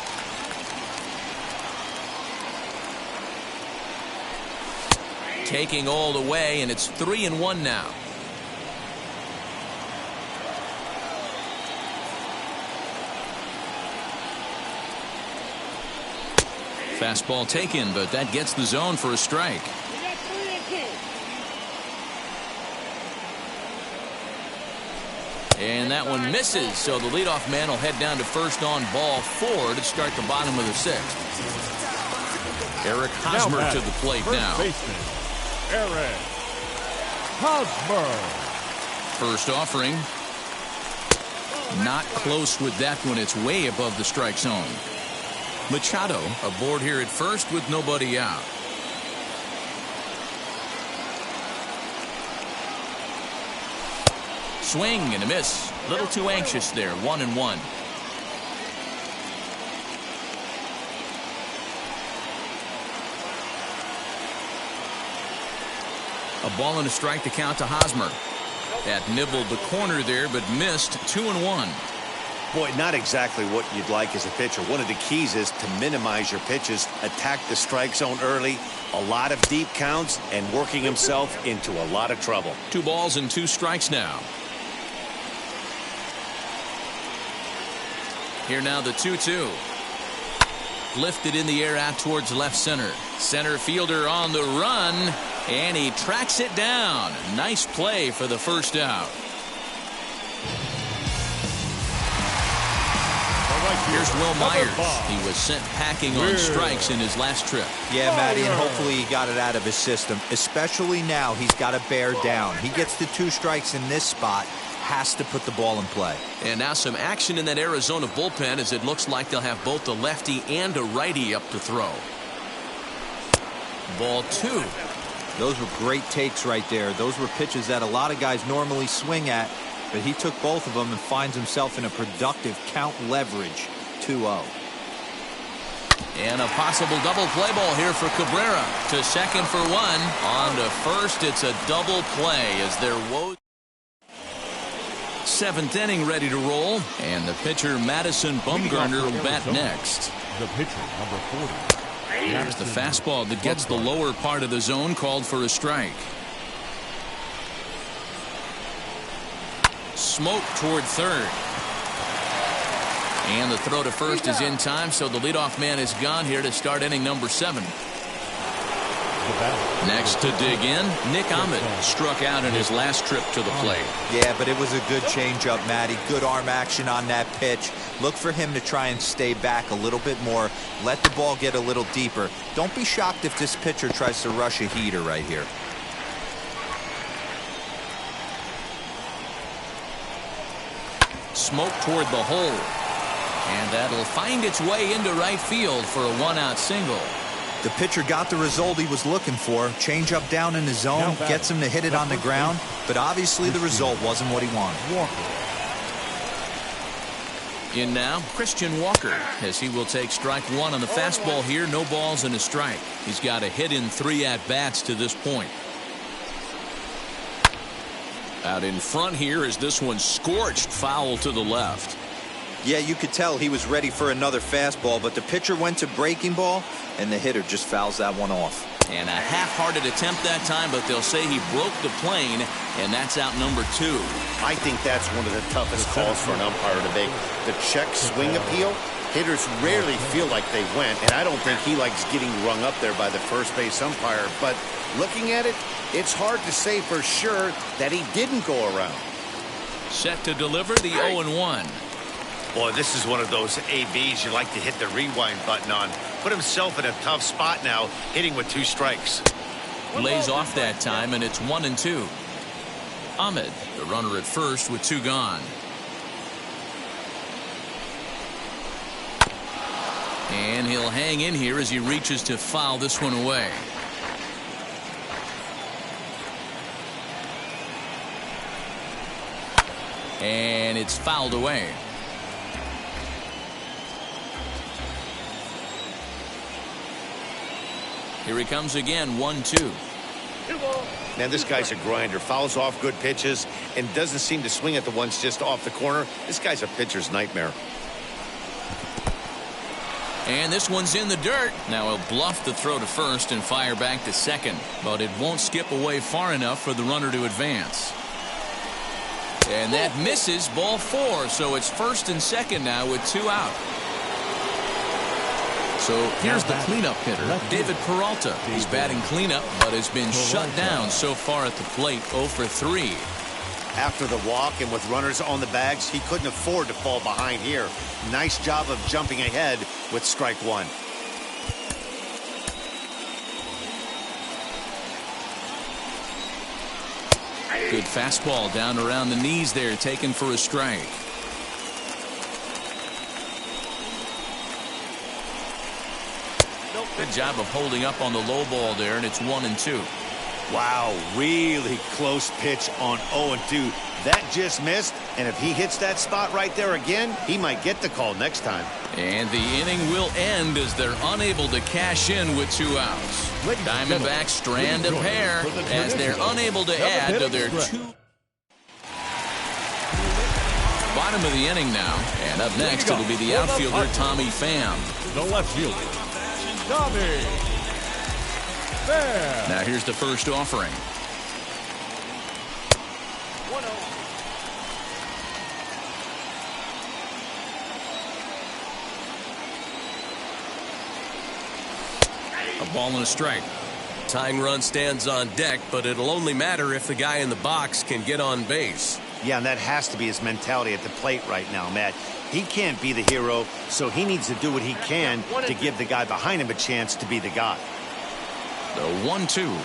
Taking all the way, and it's 3-1 now. Fastball taken, but that gets the zone for a strike. And that one misses, so the leadoff man will head down to first on ball 4 to start the bottom of the 6th. Eric Hosmer to the plate now. Baseman, Eric Hosmer. First offering. Not close with that one. It's way above the strike zone. Machado aboard here at first with nobody out. Swing and a miss. A little too anxious there. 1-1. A ball and a strike to count to Hosmer. That nibbled the corner there, but missed. 2-1. Boy, not exactly what you'd like as a pitcher. One of the keys is to minimize your pitches, attack the strike zone early, a lot of deep counts, and working himself into a lot of trouble. 2 balls and 2 strikes now. Here now the 2-2. Lifted in the air out towards left center. Center fielder on the run, and he tracks it down. Nice play for the first out. Here's Will Myers. He was sent packing on strikes in his last trip. Yeah, Matty, and hopefully he got it out of his system. Especially now, he's got to bear down. He gets the 2 strikes in this spot. Has to put the ball in play. And now some action in that Arizona bullpen, as it looks like they'll have both a lefty and a righty up to throw. Ball 2. Those were great takes right there. Those were pitches that a lot of guys normally swing at, but he took both of them and finds himself in a productive count leverage. 2-0. And a possible double play ball here for Cabrera. To second for 1. On to first, it's a double play as they're 7th inning ready to roll, and the pitcher Madison Bumgarner will bat next. The pitcher, number 40. Here's the fastball that gets the lower part of the zone, called for a strike. Smoke toward third. And the throw to first is in time, so the leadoff man is gone here to start inning number 7. Next to dig in, Nick Ahmed struck out in his last trip to the plate. Yeah, but it was a good changeup, Matty. Good arm action on that pitch. Look for him to try and stay back a little bit more. Let the ball get a little deeper. Don't be shocked if this pitcher tries to rush a heater right here. Smoke toward the hole. And that'll find its way into right field for a 1-out single. The pitcher got the result he was looking for. Change up down in the zone, gets him to hit it on the ground, but obviously the result wasn't what he wanted. In now, Christian Walker, as he will take strike 1 on the fastball here. No balls and a strike. He's got a hit in 3 at-bats to this point. Out in front here is this one scorched foul to the left. Yeah, you could tell he was ready for another fastball, but the pitcher went to breaking ball, and the hitter just fouls that one off. And a half-hearted attempt that time, but they'll say he broke the plane, and that's out number 2. I think that's one of the toughest calls for an umpire to make. The check swing appeal, hitters rarely feel like they went, and I don't think he likes getting rung up there by the first base umpire. But looking at it, it's hard to say for sure that he didn't go around. Set to deliver the 0-1. Boy, this is one of those ABs you like to hit the rewind button on. Put himself in a tough spot now, hitting with 2 strikes. Lays off that time, and it's 1-2. Ahmed, the runner at first with 2 gone. And he'll hang in here as he reaches to foul this one away. And it's fouled away. Here he comes again, 1-2. Man, this guy's a grinder. Fouls off good pitches and doesn't seem to swing at the ones just off the corner. This guy's a pitcher's nightmare. And this one's in the dirt. Now he'll bluff the throw to first and fire back to second. But it won't skip away far enough for the runner to advance. And that misses, ball 4. So it's first and second now with 2 out. So here's the cleanup hitter, David Peralta. He's batting cleanup, but has been shut down so far at the plate, 0 for 3. After the walk and with runners on the bags, he couldn't afford to fall behind here. Nice job of jumping ahead with strike 1. Good fastball down around the knees there, taken for a strike. Good job of holding up on the low ball there, and it's 1-2. Wow, really close pitch on 0-2. That just missed, and if he hits that spot right there again, he might get the call next time. And the inning will end as they're unable to cash in with 2 outs. Diamondbacks strand a pair as they're unable to add to their 2. Bottom of the inning now, and up next it'll be the outfielder Tommy Pham. The left fielder, Tommy Pham. Now here's the first offering. 1-0. A ball and a strike. Tying run stands on deck, but it'll only matter if the guy in the box can get on base. Yeah, and that has to be his mentality at the plate right now, Matt. He can't be the hero, so he needs to do what he can to give the guy behind him a chance to be the guy. The 1-2.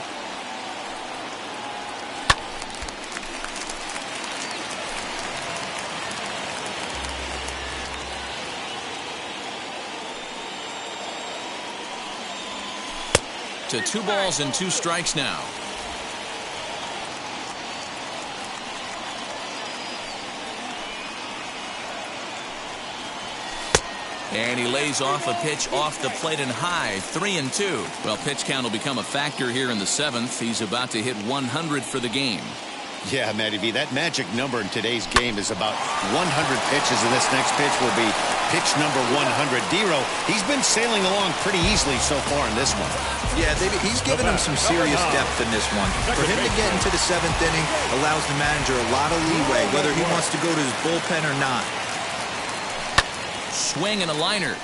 To 2 balls and 2 strikes now. And he lays off a pitch off the plate and high, 3-2. Well, pitch count will become a factor here in the 7th. He's about to hit 100 for the game. Yeah, Matty B, that magic number in today's game is about 100 pitches, and this next pitch will be pitch number 100. Dero, he's been sailing along pretty easily so far in this one. Yeah, he's given him some serious depth in this one. For him to get into the 7th inning allows the manager a lot of leeway, whether he wants to go to his bullpen or not. Swing and a liner.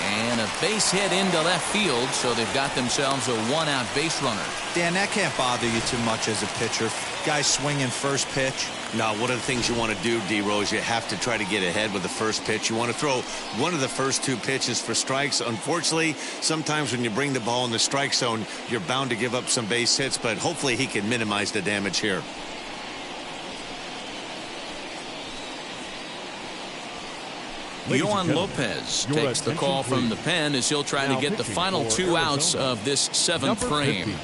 And a base hit into left field, so they've got themselves a 1-out base runner. Dan, that can't bother you too much as a pitcher. Guys swinging first pitch. Now, one of the things you want to do, D-Rose, you have to try to get ahead with the first pitch. You want to throw one of the first 2 pitches for strikes. Unfortunately, sometimes when you bring the ball in the strike zone, you're bound to give up some base hits, but hopefully he can minimize the damage here. Yohan Lopez takes the call from the pen as he'll try to get the final 2 outs of this 7th frame.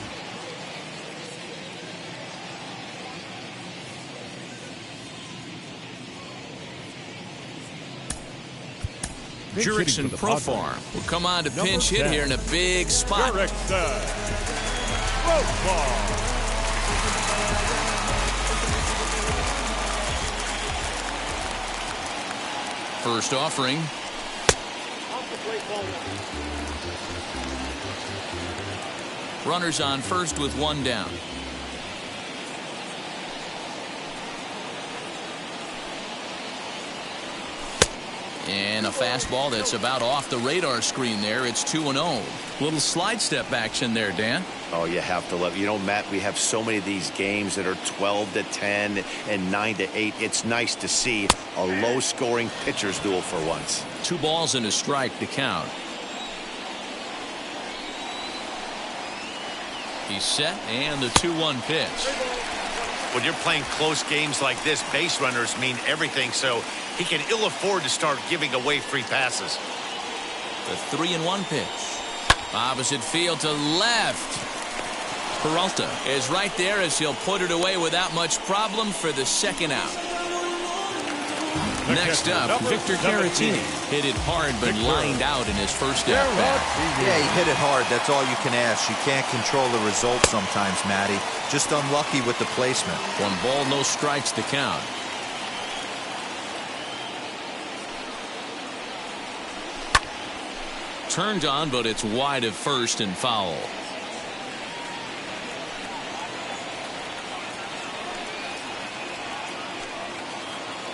Jurickson Profar will come on to pinch hit here in a big spot. First offering. Runners on first with 1 down. And a fastball that's about off the radar screen there. It's 2-0. Little slide step action there, Dan. Oh, you have to love it. You know, Matt, we have so many of these games that are 12-10 and 9-8. It's nice to see a low-scoring pitcher's duel for once. 2 balls and a strike to count. He's set, and the 2-1 pitch. When you're playing close games like this, base runners mean everything, so he can ill afford to start giving away free passes. The 3-1 pitch. Opposite field to left. Peralta is right there as he'll put it away without much problem for the 2nd out. Next up, Victor Caratini hit it hard but lined out in his first at-bat. Yeah, he hit it hard. That's all you can ask. You can't control the result sometimes, Matty. Just unlucky with the placement. 1 ball, no strikes to count. Turned on, but it's wide of first and foul.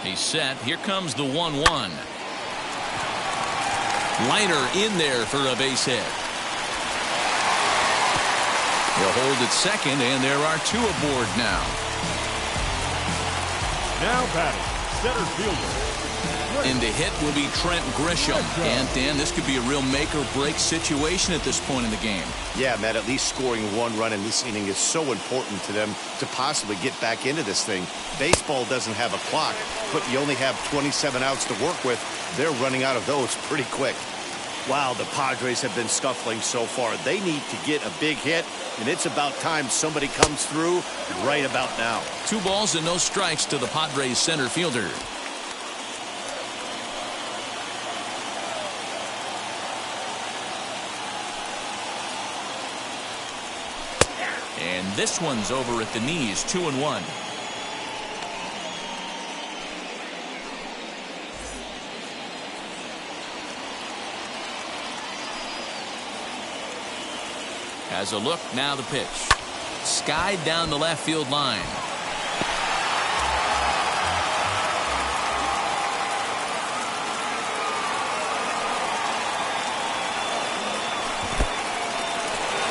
He's set. Here comes the 1-1. Liner in there for a base hit. He'll hold at second, and there are 2 aboard now. Now batting, center fielder. In to hit will be Trent Grisham. And, Dan, this could be a real make-or-break situation at this point in the game. Yeah, Matt, at least scoring 1 run in this inning is so important to them to possibly get back into this thing. Baseball doesn't have a clock, but you only have 27 outs to work with. They're running out of those pretty quick. Wow, the Padres have been scuffling so far. They need to get a big hit, and it's about time somebody comes through right about now. 2 balls and no strikes to the Padres center fielder. And this one's over at the knees, 2-1. As a look, now the pitch. Skied down the left field line.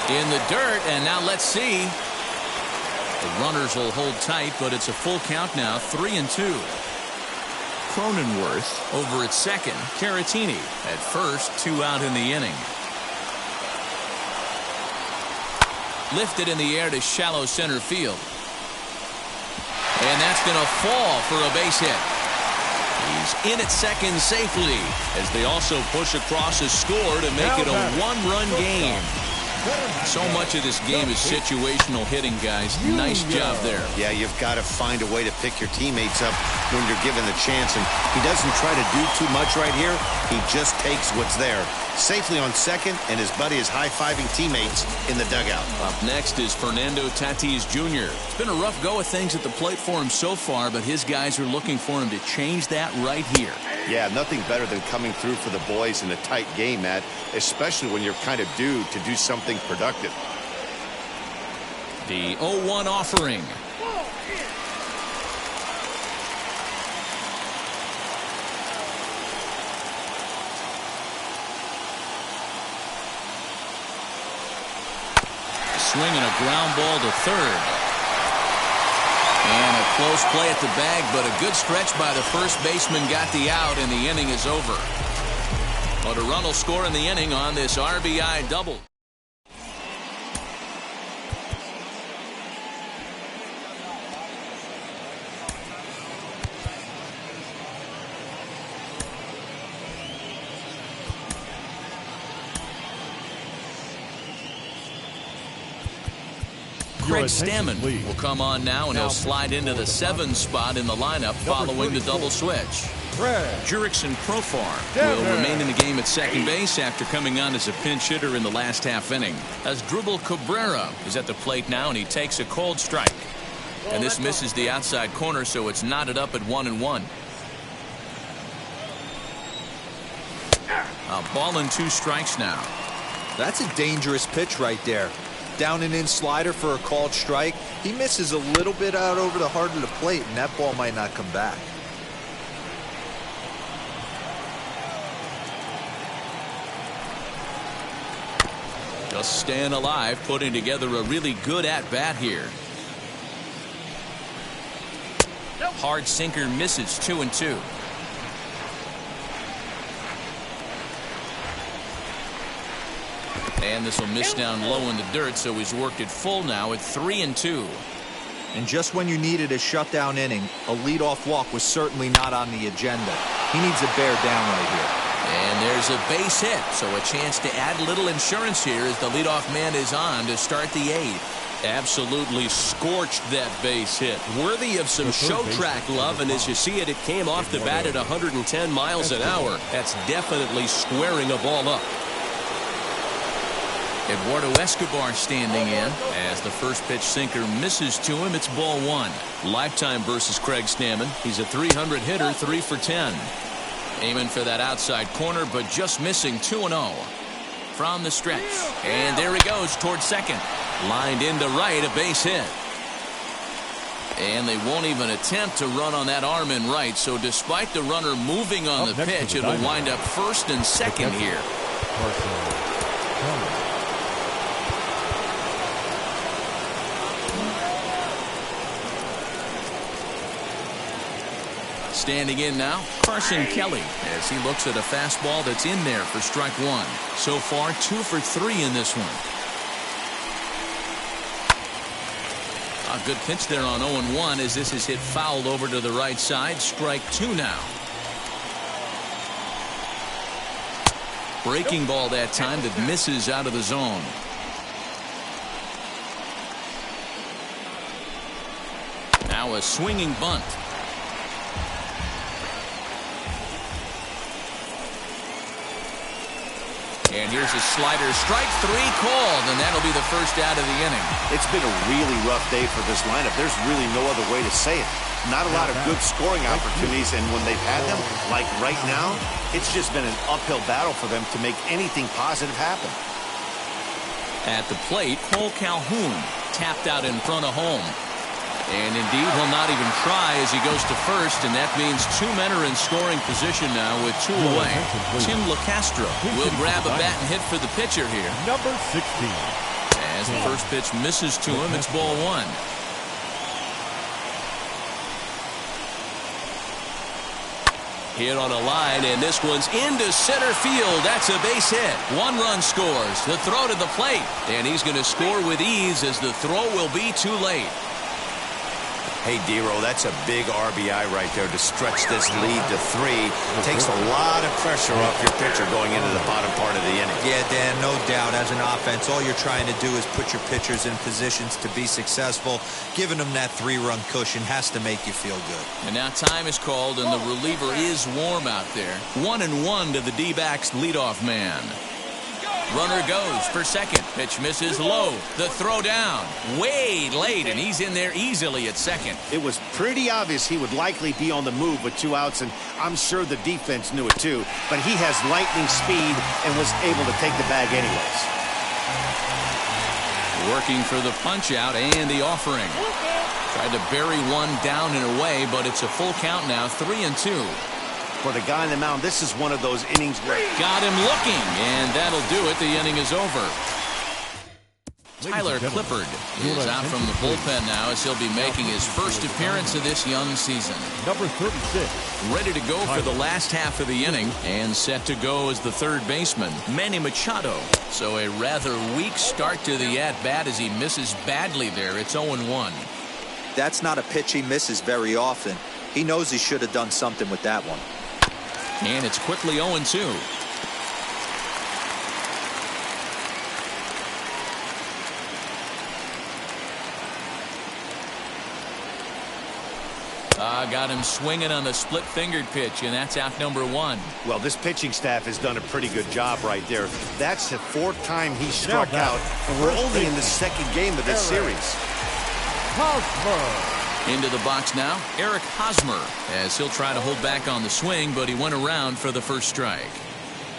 In the dirt, and now let's see. The runners will hold tight, but it's a full count now, 3-2. Cronenworth over at second. Caratini at first, 2 out in the inning. Lifted in the air to shallow center field. And that's going to fall for a base hit. He's in at second safely as they also push across a score to make it a 1-run game. So much of this game is situational hitting, guys. Nice job there. Yeah, you've got to find a way to pick your teammates up when you're given the chance. And he doesn't try to do too much right here. He just takes what's there. Safely on second, and his buddy is high-fiving teammates in the dugout. Up next is Fernando Tatis Jr. It's been a rough go of things at the plate for him so far, but his guys are looking for him to change that right here. Yeah, nothing better than coming through for the boys in a tight game, Matt, especially when you're kind of due to do something productive. The 0-1 offering. Swinging a ground ball to third. And a close play at the bag, but a good stretch by the first baseman got the out, and the inning is over. But a run will score in the inning on this RBI double. Craig Stammen will come on now, and he'll slide into the 7 spot in the lineup following the double switch. Jurickson Profar will remain in the game at second base after coming on as a pinch hitter in the last half inning. As Dribble Cabrera is at the plate now, and he takes a cold strike. And this misses the outside corner, so it's knotted up at 1-1. A ball and 2 strikes now. That's a dangerous pitch right there. Down and in slider for a called strike. He misses a little bit out over the heart of the plate, and that ball might not come back. Just staying alive, putting together a really good at-bat here. Hard sinker misses, 2-2. And this will miss down low in the dirt, so he's worked it full now at 3-2. And just when you needed a shutdown inning, a leadoff walk was certainly not on the agenda. He needs to bear down right here. And there's a base hit, so a chance to add a little insurance here as the leadoff man is on to start the 8th. Absolutely scorched that base hit. Worthy of some show track love, and as you see it, it came off the bat at 110 miles an hour. That's definitely squaring a ball up. Eduardo Escobar standing in as the first pitch sinker misses to him. It's ball 1. Lifetime versus Craig Stammen. He's a 300 hitter, 3 for 10. Aiming for that outside corner, but just missing 2-0 from the stretch. And there he goes towards second. Lined into right, a base hit. And they won't even attempt to run on that arm in right. So despite the runner moving on the pitch, it'll wind up first and second here. Standing in now, Carson Kelly, as he looks at a fastball that's in there for strike 1. So far, 2 for 3 in this one. A good pitch there on 0-1 as this is hit fouled over to the right side. Strike 2 now. Breaking ball that time that misses out of the zone. Now a swinging bunt. And here's a slider. Strike three called, and that'll be the first out of the inning. It's been a really rough day for this lineup. There's really no other way to say it. Not a lot of good scoring opportunities, and when they've had them, like right now, it's just been an uphill battle for them to make anything positive happen. At the plate, Cole Calhoun tapped out in front of home. And indeed, he'll not even try as he goes to first, and that means two men are in scoring position now with two away. Tim LaCastro will grab a bat and hit for the pitcher here. Number 16. As the first pitch misses to him, it's ball one. Hit on a line, and this one's into center field. That's a base hit. One run scores. The throw to the plate, and he's going to score with ease as the throw will be too late. Hey, D-Roll, that's a big RBI right there to stretch this lead to 3. Takes a lot of pressure off your pitcher going into the bottom part of the inning. Yeah, Dan, no doubt. As an offense, all you're trying to do is put your pitchers in positions to be successful. Giving them that 3-run cushion has to make you feel good. And now time is called, and the reliever is warm out there. 1-1 to the D-backs leadoff man. Runner goes for second. Pitch misses low. The throw down. Way late, and he's in there easily at second. It was pretty obvious he would likely be on the move with 2 outs, and I'm sure the defense knew it too. But he has lightning speed and was able to take the bag anyways. Working for the punch out and the offering. Tried to bury one down and away, but it's a full count now, 3-2. For the guy on the mound, this is one of those innings where... Got him looking, and that'll do it. The inning is over. Tyler Clippard is out from the bullpen now as he'll be making his first appearance of this young season. Number 36. Ready to go for the last half of the inning and set to go as the third baseman, Manny Machado. So a rather weak start to the at-bat as he misses badly there. It's 0-1. That's not a pitch he misses very often. He knows he should have done something with that one. And it's quickly 0-2. Got him swinging on the split-fingered pitch, and that's out number 1. Well, this pitching staff has done a pretty good job right there. That's the 4th time he struck out, and we're only in the 2nd game of this series. Into the box now, Eric Hosmer, as he'll try to hold back on the swing, but he went around for the first strike.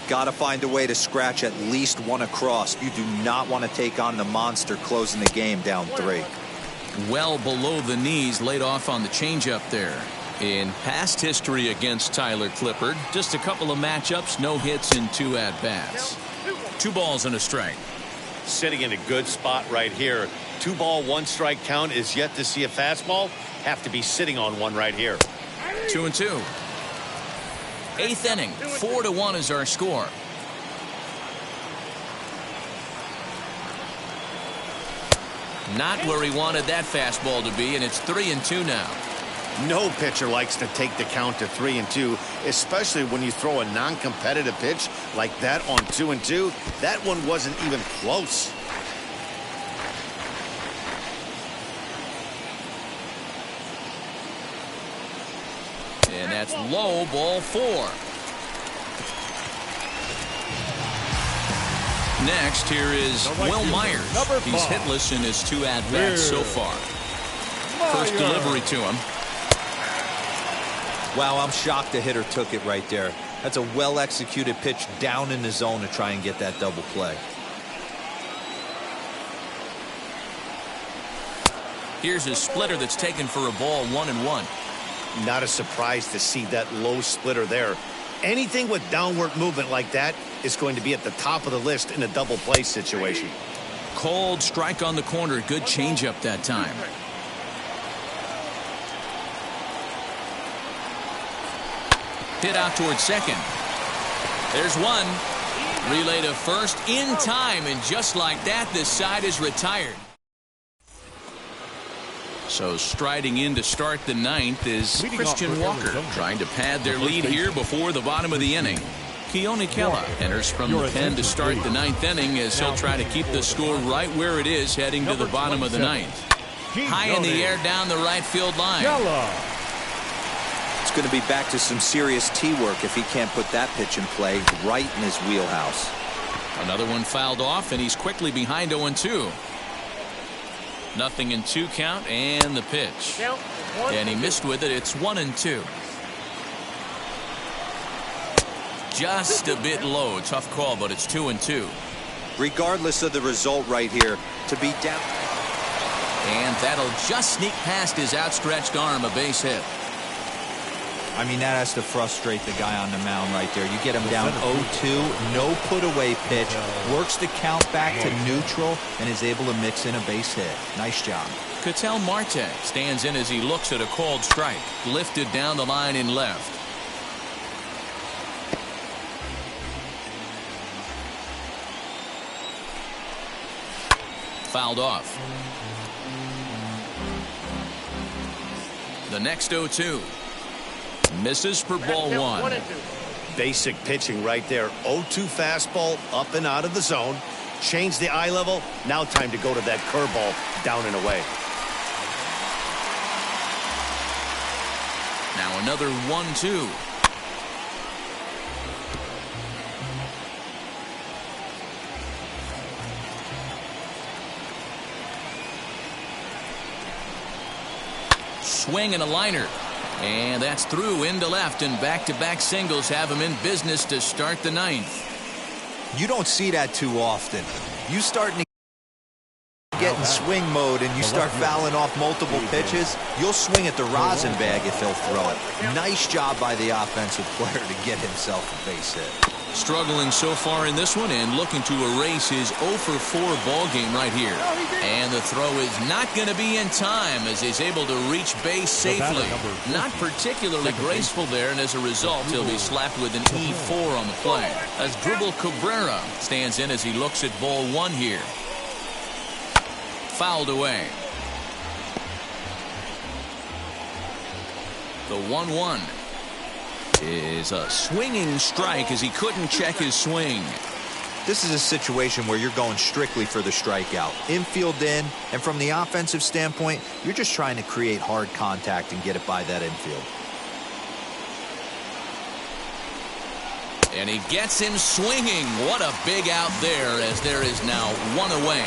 Got to find a way to scratch at least one across. You do not want to take on the monster closing the game down 3. Well below the knees, laid off on the changeup there. In past history against Tyler Clippard, just a couple of matchups, no hits in 2 at-bats. 2 balls and a strike. Sitting in a good spot right here. 2-ball, 1-strike count is yet to see a fastball. Have to be sitting on one right here. 2-2. 8th inning, 4-1 is our score. Not where he wanted that fastball to be, and it's 3-2 now. No pitcher likes to take the count to 3-2, especially when you throw a non-competitive pitch like that on 2-2. That one wasn't even close. And that's low, ball 4. Next, here is Will Myers. He's hitless in his 2 at-bats so far. First delivery to him. Wow, I'm shocked the hitter took it right there. That's a well-executed pitch down in the zone to try and get that double play. Here's a splitter that's taken for a ball, 1-1. Not a surprise to see that low splitter there. Anything with downward movement like that is going to be at the top of the list in a double play situation. Cold strike on the corner. Good changeup that time. Hit out towards second. There's one. Relay to first in time, and just like that, this side is retired. So striding in to start the 9th is Christian Walker, trying to pad their lead here before the bottom of the inning. Keone Kela enters from the pen to start the ninth inning as he'll try to keep the score right where it is heading to the bottom of the ninth. High in the air down the right field line. It's going to be back to some serious tee work if he can't put that pitch in play right in his wheelhouse. Another one fouled off, and he's quickly behind 0-2. Nothing in 2 count, and the pitch. And he missed with it. It's 1-2. Just a bit low. Tough call, but it's 2-2. Regardless of the result right here, to be down. And that'll just sneak past his outstretched arm, a base hit. I mean, that has to frustrate the guy on the mound right there. You get him down 0-2, no put-away pitch, works the count back to neutral, and is able to mix in a base hit. Nice job. Ketel Marte stands in as he looks at a called strike. Lifted down the line in left. Fouled off. The next 0-2. Misses for ball 1. Basic pitching right there. 0-2 fastball up and out of the zone. Change the eye level. Now time to go to that curveball down and away. Now another 1-2. Swing and a liner. And that's through into left, and back-to-back singles have him in business to start the ninth. You don't see that too often. You starting to get in swing mode and you start fouling off multiple pitches, you'll swing at the rosin bag if he'll throw it. Nice job by the offensive player to get himself a base hit. Struggling so far in this one and looking to erase his 0-for-4 ball game right here. And the throw is not going to be in time as he's able to reach base safely. Not particularly graceful there, and as a result, he'll be slapped with an E4 on the play. As Dribble Cabrera stands in as he looks at ball 1 here. Fouled away. The 1-1. Is a swinging strike as he couldn't check his swing. This is a situation where you're going strictly for the strikeout. Infield in, and from the offensive standpoint, you're just trying to create hard contact and get it by that infield. And he gets him swinging. What a big out there, as there is now 1 away.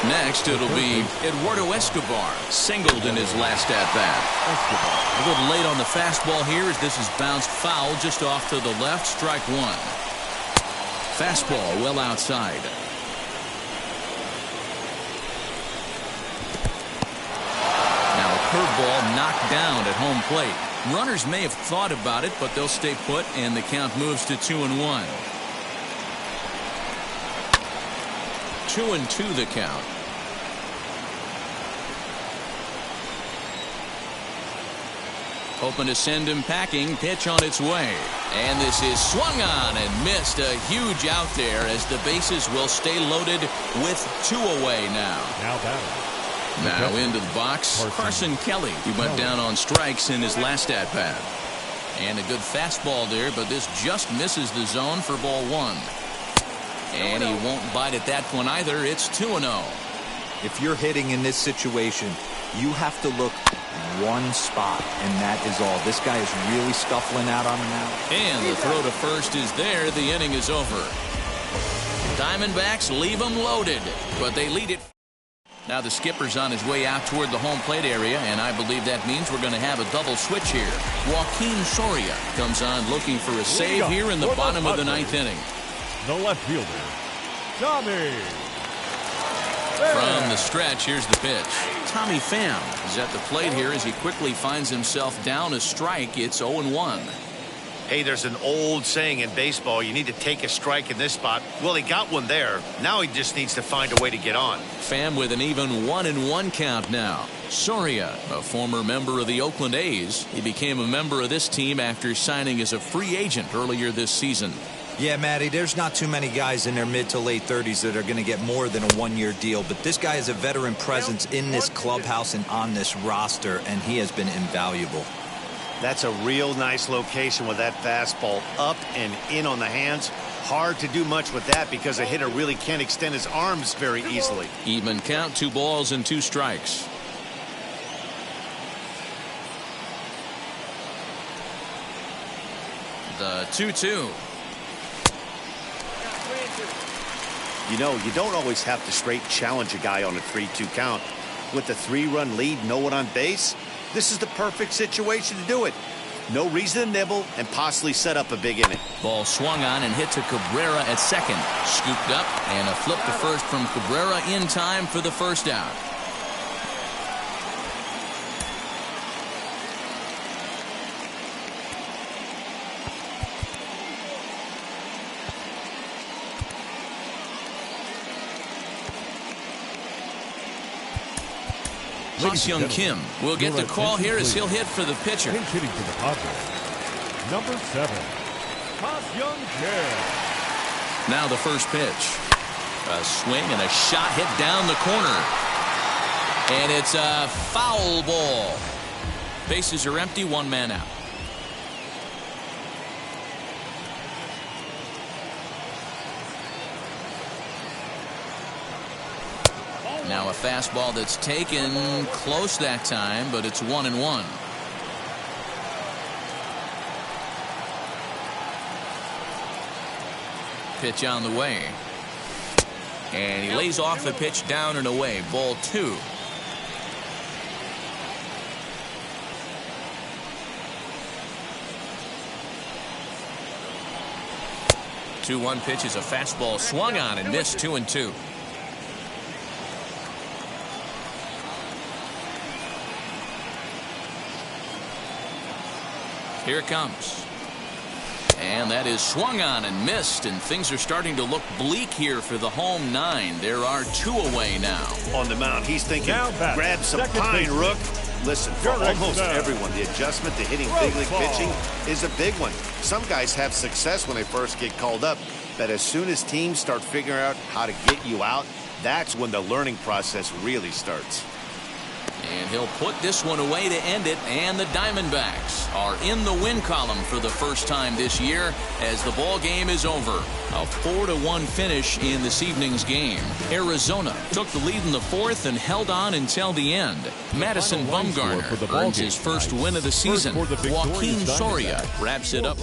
Next, it'll be Eduardo Escobar, singled in his last at-bat. A little late on the fastball here as this is bounced foul just off to the left, strike 1. Fastball well outside. Now a curveball knocked down at home plate. Runners may have thought about it, but they'll stay put, and the count moves to 2-1. 2-2 the count. Hoping to send him packing. Pitch on its way. And this is swung on and missed. A huge out there as the bases will stay loaded with 2 away now. Now into the box, Carson Kelly. He went down on strikes in his last at-bat. And a good fastball there, but this just misses the zone for ball 1. And he won't bite at that one either. It's 2-0. If you're hitting in this situation, you have to look one spot, and that is all. This guy is really scuffling out on the mound. And the throw to first is there. The inning is over. Diamondbacks leave them loaded, but they lead it. Now the skipper's on his way out toward the home plate area, and I believe that means we're going to have a double switch here. Joaquin Soria comes on looking for a save here in the bottom of the ninth inning. The left fielder, Tommy. From the stretch, here's the pitch. Tommy Pham is at the plate here as he quickly finds himself down a strike. It's 0-1. Hey, there's an old saying in baseball, you need to take a strike in this spot. Well, he got one there. Now he just needs to find a way to get on. Pham with an even 1-1 count now. Soria, a former member of the Oakland A's. He became a member of this team after signing as a free agent earlier this season. Yeah, Matty, there's not too many guys in their mid to late 30s that are going to get more than a 1-year deal, but this guy is a veteran presence in this clubhouse and on this roster, and he has been invaluable. That's a real nice location with that fastball up and in on the hands. Hard to do much with that because a hitter really can't extend his arms very easily. Even count, 2 balls and 2 strikes. The 2-2. You know, you don't always have to straight challenge a guy on a 3-2 count. With the 3-run lead, no one on base, this is the perfect situation to do it. No reason to nibble and possibly set up a big inning. Ball swung on and hit to Cabrera at second. Scooped up and a flip to first from Cabrera in time for the first out. Ha-Seong Kim will get the call here as he'll hit for the pitcher. Pinch hitting for the Padres. Number 7, Ha-Seong Kim. Now the first pitch. A swing and a shot hit down the corner. And it's a foul ball. Bases are empty, 1 man out. Now a fastball that's taken close that time, but it's 1-1. Pitch on the way. And he lays off the pitch down and away. Ball 2. Two-one pitch is a fastball swung on and missed. 2-2. Here it comes. And that is swung on and missed, and things are starting to look bleak here for the home 9. There are 2 away now. On the mound, he's thinking, grab some pine, Rook. Listen, for almost everyone, the adjustment to hitting big league pitching is a big one. Some guys have success when they first get called up, but as soon as teams start figuring out how to get you out, that's when the learning process really starts. And he'll put this one away to end it, and the Diamondbacks are in the win column for the first time this year as the ball game is over. A 4-1 finish in this evening's game. Arizona took the lead in the 4th and held on until the end. Madison Bumgarner earns his first win of the season. Joaquin Soria wraps it up.